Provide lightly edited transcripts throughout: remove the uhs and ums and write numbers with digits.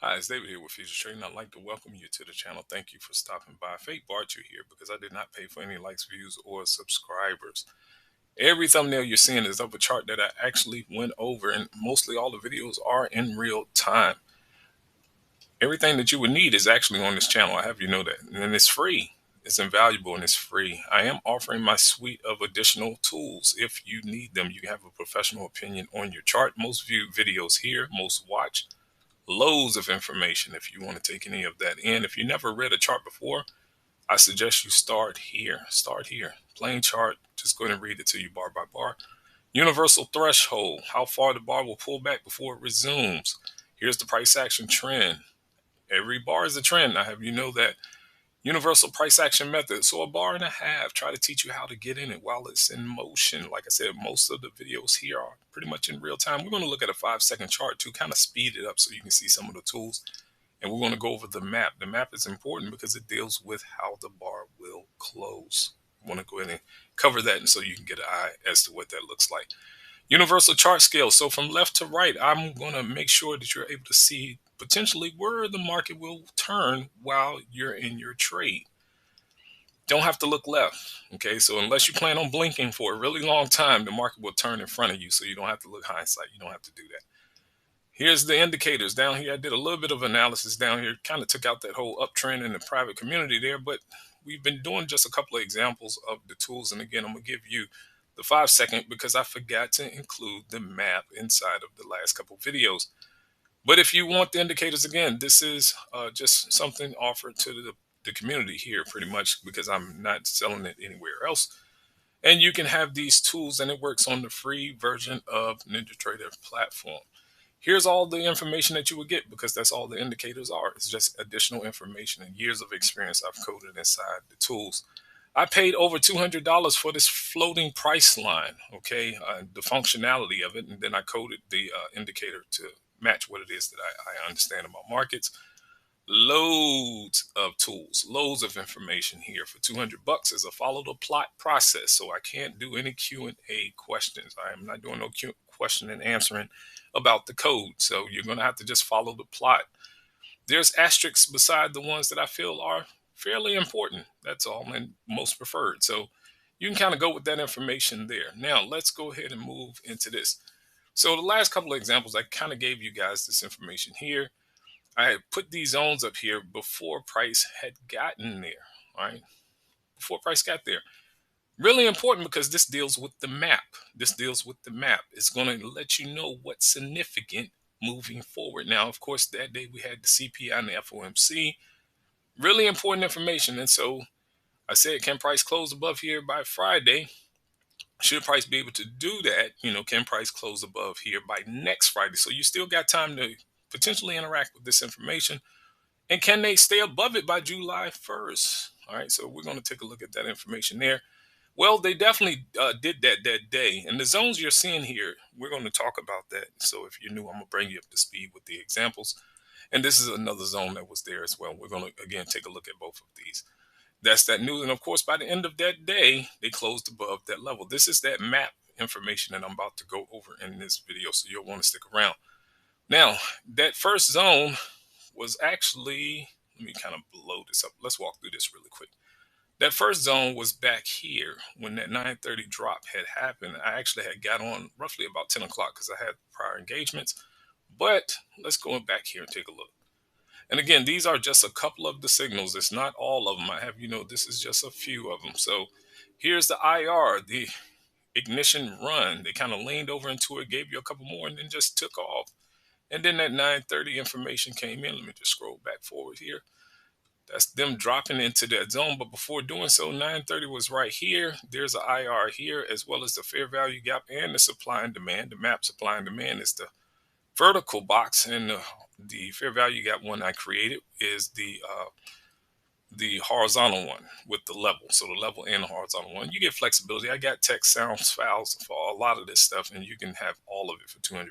Hi, it's David here with Future Trading. I'd like to welcome you to the channel. Thank you for stopping by. Fate brought you here because I did not pay for any likes, views, or subscribers. Every thumbnail you're seeing is of a chart that I actually went over, and mostly all the videos are in real time. Everything that you would need is actually on this channel. I have you know that. And it's free. It's invaluable and it's free. I am offering my suite of additional tools. If you need them, you have a professional opinion on your chart. Most viewed videos here, most watched. Loads of information if you want to take any of that in. If you never read a chart before, I suggest you start here. Start here. Plain chart. Just go ahead and read it to you bar by bar. Universal threshold. How far the bar will pull back before it resumes. Here's the price action trend. Every bar is a trend. I have you know that. Universal price action method. So a bar and a half. Try to teach you how to get in it while it's in motion. Like I said, most of the videos here are pretty much in real time. We're going to look at a 5-second chart to kind of speed it up so you can see some of the tools. And we're going to go over the map. The map is important because it deals with how the bar will close. I want to go ahead and cover that and so you can get an eye as to what that looks like. Universal chart scale. So from left to right, I'm going to make sure that you're able to see potentially where the market will turn while you're in your trade. Don't have to look left. Okay, so unless you plan on blinking for a really long time, the market will turn in front of you. So you don't have to look hindsight. You don't have to do that. Here's the indicators down here. I did a little bit of analysis down here, kind of took out that whole uptrend in the private community there, but we've been doing just a couple of examples of the tools. And again, I'm going to give you the 5-second because I forgot to include the map inside of the last couple of videos. But if you want the indicators, again, this is just something offered to the community here pretty much because I'm not selling it anywhere else. And you can have these tools and it works on the free version of NinjaTrader platform. Here's all the information that you would get because that's all the indicators are. It's just additional information and years of experience I've coded inside the tools. I paid over $200 for this floating price line, okay, the functionality of it. And then I coded the indicator to match what it is that I understand about markets. Loads of tools, loads of information here for $200 is a follow the plot process. So I can't do any Q&A questions. I am not doing no question and answering about the code. So you're going to have to just follow the plot. There's asterisks beside the ones that I feel are fairly important. That's all, and most preferred. So you can kind of go with that information there. Now let's go ahead and move into this. So the last couple of examples, I kind of gave you guys this information here. I had put these zones up here before price had gotten there, all right? Before price got there. Really important because this deals with the map. This deals with the map. It's going to let you know what's significant moving forward. Now, of course, that day we had the CPI and the FOMC. Really important information. And so I said, can price close above here by Friday? Should price be able to do that? You know, can price close above here by next Friday? So you still got time to potentially interact with this information. And can they stay above it by July 1st? All right, so we're going to take a look at that information there. Well, they definitely did that day. And the zones you're seeing here, we're going to talk about that. So if you're new, I'm going to bring you up to speed with the examples. And this is another zone that was there as well. We're going to, again, take a look at both of these. That's that news. And of course, by the end of that day, they closed above that level. This is that map information that I'm about to go over in this video. So you'll want to stick around. Now, that first zone was actually, let me kind of blow this up. Let's walk through this really quick. That first zone was back here when that 9:30 drop had happened. I actually had got on roughly about 10 o'clock because I had prior engagements. But let's go back here and take a look. And again, these are just a couple of the signals. It's not all of them. I have, this is just a few of them. So here's the IR, the ignition run. They kind of leaned over into it, gave you a couple more, and then just took off. And then that 9:30 information came in. Let me just scroll back forward here. That's them dropping into that zone. But before doing so, 9:30 was right here. There's an IR here, as well as the fair value gap and the supply and demand. The map supply and demand is the vertical box, and the fair value gap one I created is the horizontal one with the level. So the level and the horizontal one. You get flexibility. I got text Soundfiles for a lot of this stuff, and you can have all of it for $200.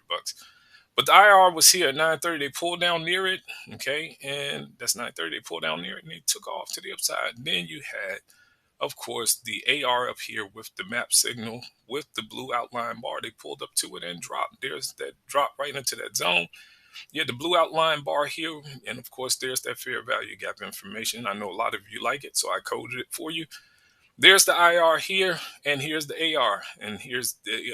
But the IR was here at 9:30. They pulled down near it, okay? And that's 9:30. They pulled down near it, and they took off to the upside. And then you had, of course, the AR up here with the map signal with the blue outline bar. They pulled up to it and dropped. There's that drop right into that zone. You had the blue outline bar here, and of course, there's that fair value gap information. I know a lot of you like it, so I coded it for you. There's the IR here, and here's the AR, and here's the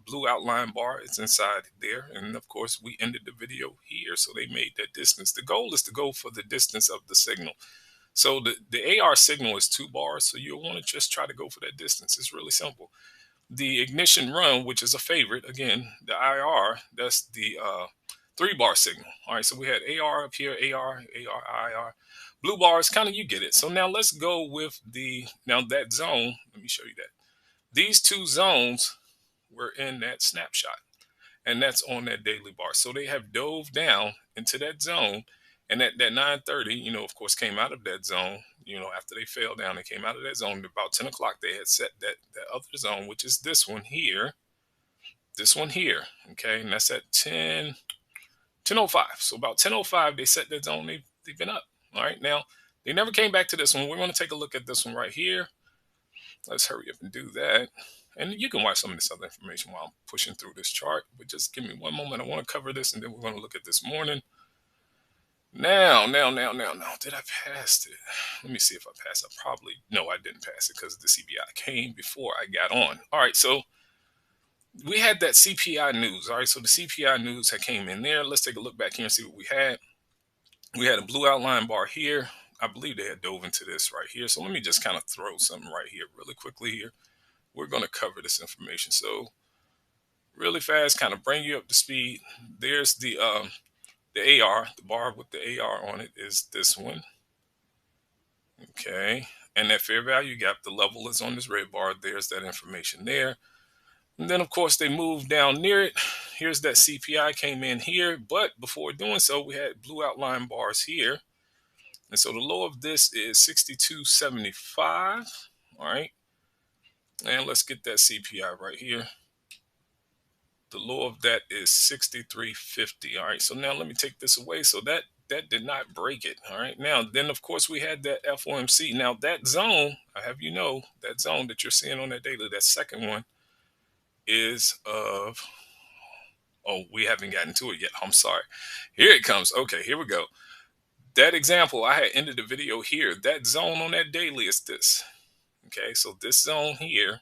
blue outline bar. It's inside there, and of course, we ended the video here, so they made that distance. The goal is to go for the distance of the signal. So the AR signal is 2 bars, so you'll want to just try to go for that distance. It's really simple. The ignition run, which is a favorite, again, the IR, that's the 3-bar signal. All right, so we had AR up here, AR, IR. Blue bars, kind of you get it. So now let's go with that zone. Let me show you that. These 2 zones were in that snapshot, and that's on that daily bar. So they have dove down into that zone, and at that 9:30, of course, came out of that zone. After they fell down, they came out of that zone. About 10 o'clock, they had set that other zone, which is this one here, okay, and that's at 10:05. So about 10:05, they set that zone. They've been up. All right, now they never came back to this one. We're going to take a look at this one right here. Let's hurry up and do that. And you can watch some of this other information while I'm pushing through this chart, but just give me one moment. I want to cover this, and then we're going to look at this morning. Now, did I pass it? Let me see if I passed it. No, I didn't pass it because the CPI came before I got on. All right, so we had that CPI news. All right, so the CPI news had came in there. Let's take a look back here and see what we had. We had a blue outline bar here. I believe they had dove into this right here. So let me just kind of throw something right here really quickly here. We're going to cover this information. So really fast, kind of bring you up to speed. There's the AR, the bar with the AR on it is this one. Okay. And that fair value gap, the level is on this red bar. There's that information there. And then, of course, they moved down near it. Here's that CPI came in here. But before doing so, we had blue outline bars here. And so the low of this is 62.75. All right. And let's get that CPI right here. The low of that is 63.50. All right. So now let me take this away. So that did not break it. All right. Now, then, of course, we had that FOMC. Now, that zone, I have that zone that you're seeing on that daily, that second one is of, oh, we haven't gotten to it yet. I'm sorry. Here it comes. Okay, here we go. That example, I had ended the video here. That zone on that daily is this. Okay, so this zone here,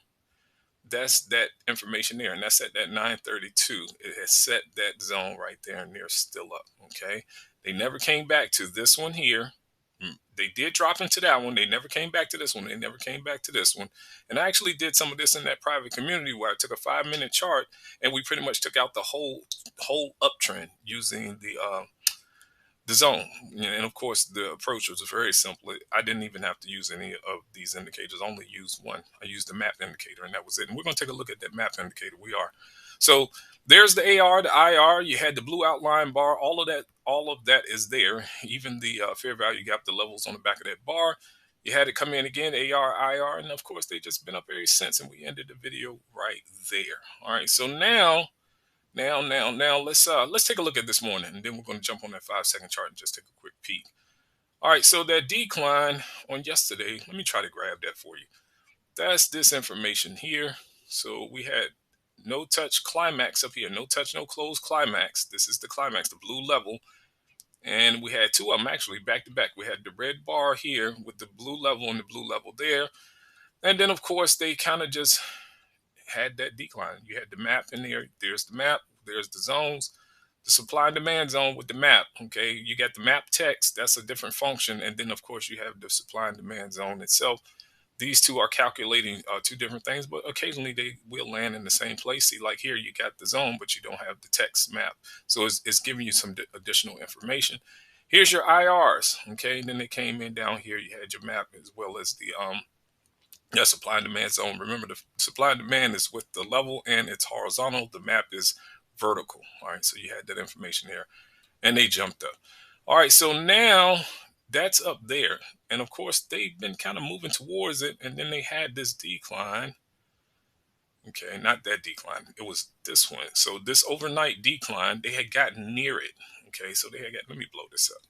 that's that information there, and that's at that 9:32. It has set that zone right there, and they're still up. Okay, they never came back to this one here. They did drop into that one. They never came back to this one. They never came back to this one. And I actually did some of this in that private community where I took a 5-minute chart and we pretty much took out the whole uptrend using the zone. And of course, the approach was very simple. I didn't even have to use any of these indicators. I only used one. I used the map indicator, and that was it. And we're going to take a look at that map indicator. So there's the AR, the IR. You had the blue outline bar. All of that is there. Even the fair value gap, the levels on the back of that bar. You had it come in again, AR, IR, and of course they just been up ever since. And we ended the video right there. All right. So now let's take a look at this morning, and then we're going to jump on that 5-second chart and just take a quick peek. All right. So that decline on yesterday. Let me try to grab that for you. That's this information here. So we had no touch climax up here, no touch, no close climax. This is the climax, the blue level. And we had 2 of them actually back to back. We had the red bar here with the blue level and the blue level there. And then, of course, they kind of just had that decline. You had the map in there. There's the map. There's the zones. The supply and demand zone with the map. Okay, you got the map text. That's a different function. And then, of course, you have the supply and demand zone itself. These 2 are calculating 2 different things, but occasionally they will land in the same place. See, like here, you got the zone, but you don't have the text map. So it's giving you some additional information. Here's your IRs. Okay, and then they came in down here. You had your map as well as the supply and demand zone. Remember, the supply and demand is with the level and it's horizontal. The map is vertical. All right, so you had that information there, and they jumped up. All right, so now that's up there. And of course, they've been kind of moving towards it. And then they had this decline. Okay, not that decline. It was this one. So this overnight decline, they had gotten near it. Okay, so let me blow this up.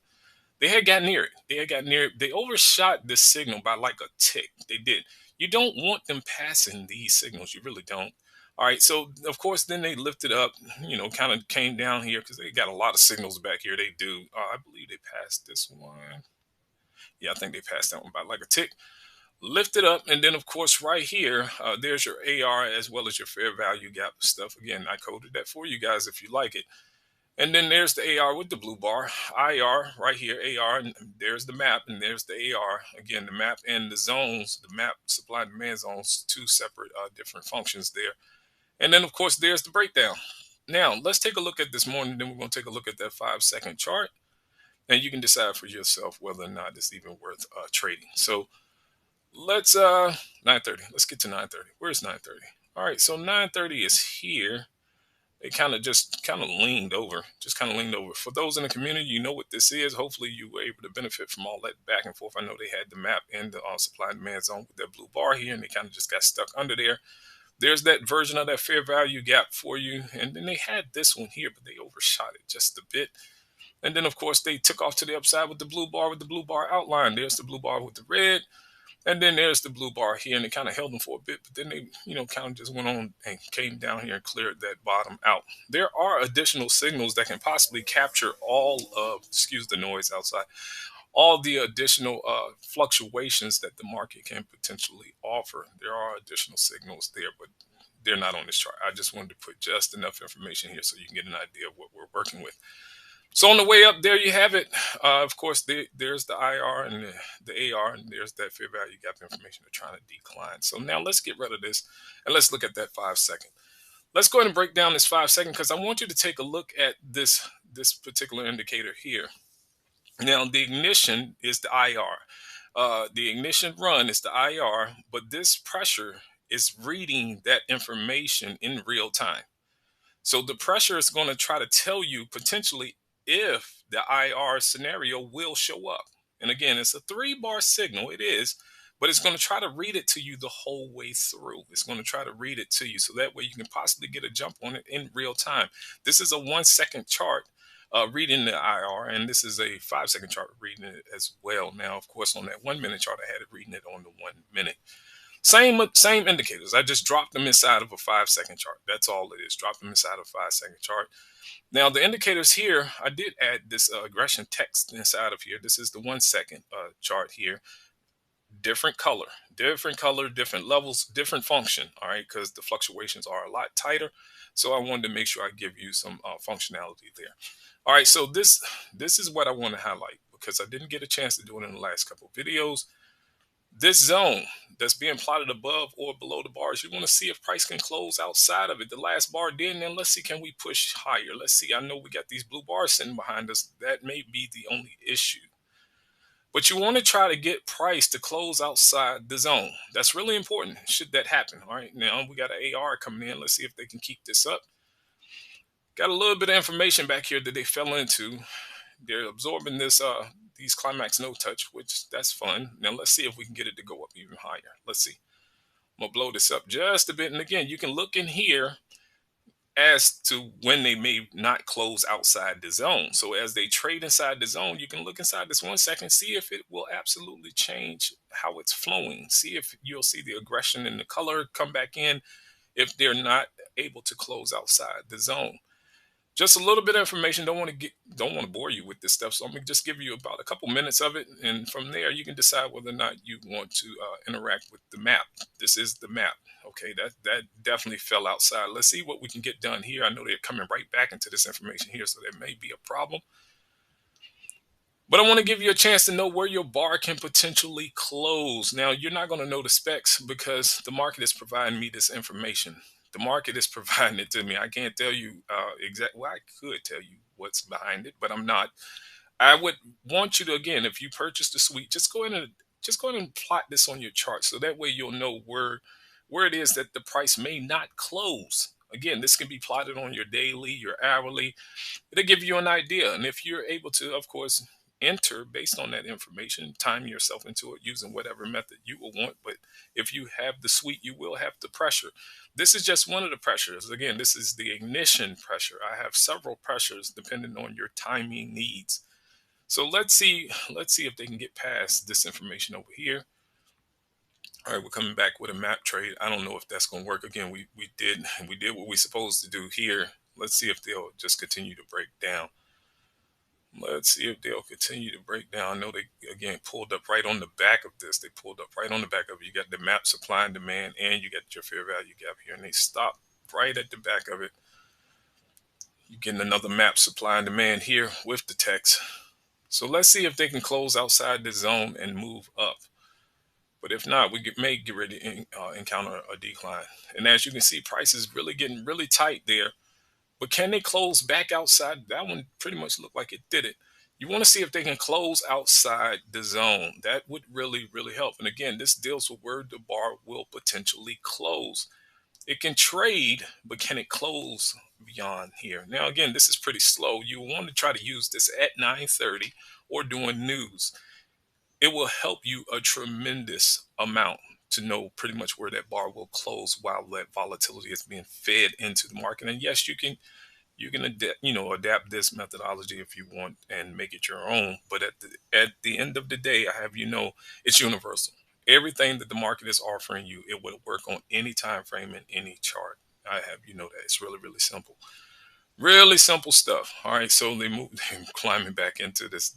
They had gotten near it. They overshot this signal by like a tick. They did. You don't want them passing these signals. You really don't. All right, so of course, then they lifted up, kind of came down here because they got a lot of signals back here. They do. I believe they passed this one. Yeah, I think they passed that one by like a tick. Lift it up, and then of course, right here, there's your AR as well as your fair value gap stuff. Again, I coded that for you guys if you like it. And then there's the AR with the blue bar, IR right here, AR, and there's the map, and there's the AR. Again, the map and the zones, the map supply and demand zones, two separate different functions there. And then, of course, there's the breakdown. Now, let's take a look at this morning. Then we're going to take a look at that 5-second chart. And you can decide for yourself whether or not it's even worth trading. So let's 9:30. Let's get to 9:30. Where's 9:30? All right, so 9:30 is here. It kind of leaned over, just kind of leaned over. For those in the community, you know what this is. Hopefully you were able to benefit from all that back and forth. I know they had the map and the supply and demand zone with that blue bar here, and they kind of just got stuck under there. There's that version of that fair value gap for you. And then they had this one here, but they overshot it just a bit. And then, of course, they took off to the upside with the blue bar outline. There's the blue bar with the red. And then there's the blue bar here, and it kind of held them for a bit, but then they, kind of just went on and came down here and cleared that bottom out. There are additional signals that can possibly capture all of, excuse the noise outside, all the additional fluctuations that the market can potentially offer. There are additional signals there, but they're not on this chart. I just wanted to put just enough information here so you can get an idea of what we're working with. So on the way up, there you have it. Of course, there's the IR and the AR, and there's that fair value gap information they're trying to decline. So now let's get rid of this, and let's look at that 5-second. Let's go ahead and break down this 5-second because I want you to take a look at this particular indicator here. Now, the ignition is the IR. The ignition run is the IR, but this pressure is reading that information in real time. So the pressure is going to try to tell you potentially if the IR scenario will show up. And again, it's a 3-bar signal. It is, but it's going to try to read it to you the whole way through. It's going to try to read it to you. So that way you can possibly get a jump on it in real time. This is a 1-second chart reading the IR, and this is a 5-second chart reading it as well. Now, of course, on that 1-minute chart, I had it reading it on the 1 minute. Same indicators. I just dropped them inside of a 5-second chart. That's all it is. Drop them inside of a 5-second chart. Now, the indicators here, I did add this aggression text inside of here. This is the 1-second chart here. Different color, different levels, different function. All right, because the fluctuations are a lot tighter. So I wanted to make sure I give you some functionality there. All right, so this is what I want to highlight because I didn't get a chance to do it in the last couple of videos. This zone that's being plotted above or below the bars, you want to see if price can close outside of it. The last bar did, and then let's see, can we push higher? Let's see. I know we got these blue bars sitting behind us. That may be the only issue. But you want to try to get price to close outside the zone. That's really important should that happen. All right, now we got an AR coming in. Let's see if they can keep this up. Got a little bit of information back here that they fell into. They're absorbing this these climax no touch, which that's fun. Now let's see if we can get it to go up even higher. Let's see. I'm gonna blow this up just a bit. And again, you can look in here as to when they may not close outside the zone. So as they trade inside the zone, you can look inside this 1 second, see if it will absolutely change how it's flowing. See if you'll see the aggression and the color come back in if they're not able to close outside the zone. Just a little bit of information. Don't want to bore you with this stuff. So I'm gonna just give you about a couple minutes of it, and from there you can decide whether or not you want to interact with the map. This is the map. Okay, that definitely fell outside. Let's see what we can get done here. I know they're coming right back into this information here, so there may be a problem. But I want to give you a chance to know where your bar can potentially close. Now, you're not going to know the specs because the market is providing me this information. The market is providing it to me. I can't tell you exactly. Well, I could tell you what's behind it, but I'm not. I would want you to, again, if you purchase the suite, just go ahead and plot this on your chart, so that way you'll know where it is that the price may not close. Again, this can be plotted on your daily, your hourly. It'll give you an idea, and if you're able to, of course, enter based on that information, time yourself into it using whatever method you will want. But if you have the suite, you will have the pressure. This is just one of the pressures. Again, this is the ignition pressure. I have several pressures depending on your timing needs. So let's see if they can get past this information over here. All right, we're coming back with a map trade. I don't know if that's going to work. Again, we did we did what we supposed to do here. Let's see if they'll just continue to break down. Let's see if they'll continue to break down. I know they again pulled up right on the back of this. They pulled up right on the back of it. You got the map supply and demand, and you got your fair value gap here, and they stopped right at the back of it. You're getting another map supply and demand here with the text. So let's see if they can close outside the zone and move up. But if not, may get ready to encounter a decline. And as you can see, price is really getting really tight there. But can they close back outside? That one pretty much looked like it did it. You want to see if they can close outside the zone. That would really, really help. And again, this deals with where the bar will potentially close. It can trade, but can it close beyond here? Now, again, this is pretty slow. You want to try to use this at 9:30 or doing news. It will help you a tremendous amount to know pretty much where that bar will close while that volatility is being fed into the market. And yes, you can adapt, adapt this methodology if you want and make it your own. But at the end of the day, I have it's universal. Everything that the market is offering you, it will work on any time frame and any chart. I have that it's really, really simple. Really simple stuff. All right, so they moved climbing back into this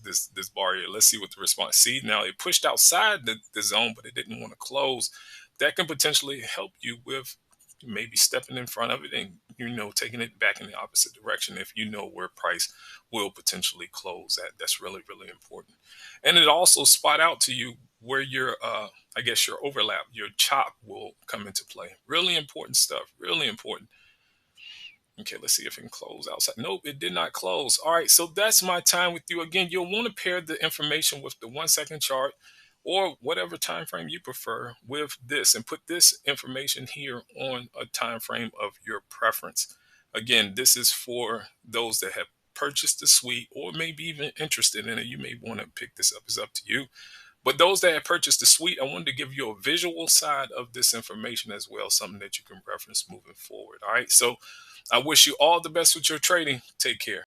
bar here. Let's see what the response. See, now it pushed outside the zone, but it didn't want to close. That can potentially help you with maybe stepping in front of it and taking it back in the opposite direction if you know where price will potentially close at. That's really, really important. And it also spot out to you where your I guess your overlap, your chop will come into play. Really important stuff. Really important. Okay, let's see if it can close outside. Nope, it did not close. All right, so that's my time with you. Again, you'll want to pair the information with the 1 second chart or whatever time frame you prefer with this and put this information here on a time frame of your preference. Again, this is for those that have purchased the suite or maybe even interested in it. You may want to pick this up. It's up to you. But those that have purchased the suite, I wanted to give you a visual side of this information as well, something that you can reference moving forward. All right. So I wish you all the best with your trading. Take care.